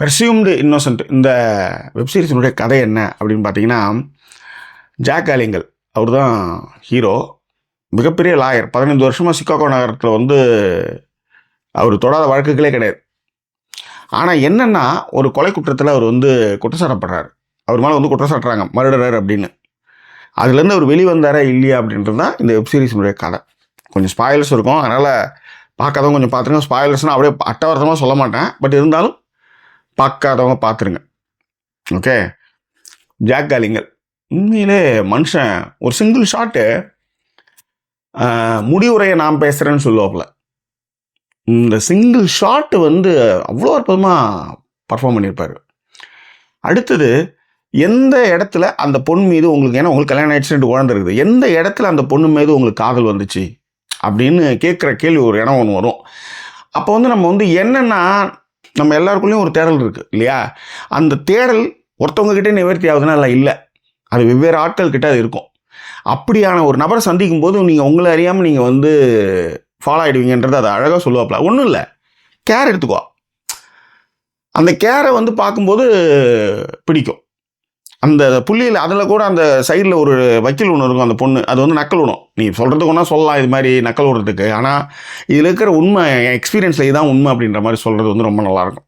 பெர்சியூம்டு Innocent இந்த வெப்சீரிஸினுடைய கதை என்ன அப்படின்னு பார்த்தீங்கன்னா, ஜாக் ஆலிங்கல் அவர் தான் ஹீரோ. மிகப்பெரிய லாயர். 15 வருஷமாக சிக்காகோ நகரத்தில் வந்து அவர் தொடாத வழக்குகளே கிடையாது. ஆனால் என்னென்னா, ஒரு கொலை குற்றத்தில் அவர் வந்து குற்றச்சாட்டப்படுறாரு. அவர் மேலே வந்து குற்றச்சாட்டுறாங்க மர்டரர் அப்படின்னு. அதுலேருந்து அவர் வெளிவந்தாரா இல்லையா அப்படின்றது தான் இந்த வெப்சீரிஸினுடைய கதை. கொஞ்சம் ஸ்பாயிலர்ஸ் இருக்கும், அதனால் பார்க்காதவங்க கொஞ்சம் பார்த்துருங்க. ஸ்பாயிலர்ஸ்னால் அப்படியே அட்டவர்த்தமாக சொல்ல மாட்டேன், பட் இருந்தாலும் பார்க்காதவங்க பார்த்துருங்க. ஓகே. ஜாக் ஆலிங்கல் உண்மையிலே மனுஷன் ஒரு சிங்கிள் ஷாட்டு முடிவுரையை நான் பேசுகிறேன்னு சொல்லுவாப்புல. இந்த சிங்கிள் ஷாட்டு வந்து அவ்வளோ அற்புதமாக பர்ஃபார்ம் பண்ணியிருப்பார். அடுத்தது, எந்த இடத்துல அந்த பொண்ணு மீது உங்களுக்கு, ஏன்னா உங்களுக்கு கல்யாணம் ஆயிடுச்சு, 2 குழந்தை இருக்குது, எந்த இடத்துல அந்த பொண்ணு மீது உங்களுக்கு காதல் வந்துச்சு அப்படின்னு கேட்குற கேள்வி ஒரு இடம் ஒன்று வரும். அப்போ வந்து நம்ம வந்து என்னென்னா, நம்ம எல்லாருக்குள்ளேயும் ஒரு தேடல் இருக்குது இல்லையா? அந்த தேடல் ஒருத்தவங்ககிட்டே நிவர்த்தி ஆகுதுன்னா இல்லை, அது வெவ்வேறு ஆட்கள் கிட்ட அது இருக்கும். அப்படியான ஒரு நபரை சந்திக்கும் போது நீங்கள் உங்களை அறியாமல் நீங்கள் வந்து ஃபாலோ ஆகிடுவீங்கன்றது அது அழகாக சொல்லுவாப்புல. ஒன்றும் இல்லை, கேர் எடுத்துக்கோ. அந்த கேரை வந்து பார்க்கும்போது பிடிக்கும். அந்த புள்ளியில் அதில் கூட அந்த சைடில் ஒரு வக்கீல் ஒன்று இருக்கும், அந்த பொண்ணு அது வந்து நக்கல் விடும். நீ சொல்கிறதுக்கு ஒன்றா சொல்லலாம் இது மாதிரி நக்கல் விடுறதுக்கு, ஆனால் இதில் இருக்கிற உண்மை என் எக்ஸ்பீரியன்ஸில் இதுதான் உண்மை அப்படின்ற மாதிரி சொல்கிறது வந்து ரொம்ப நல்லாயிருக்கும்.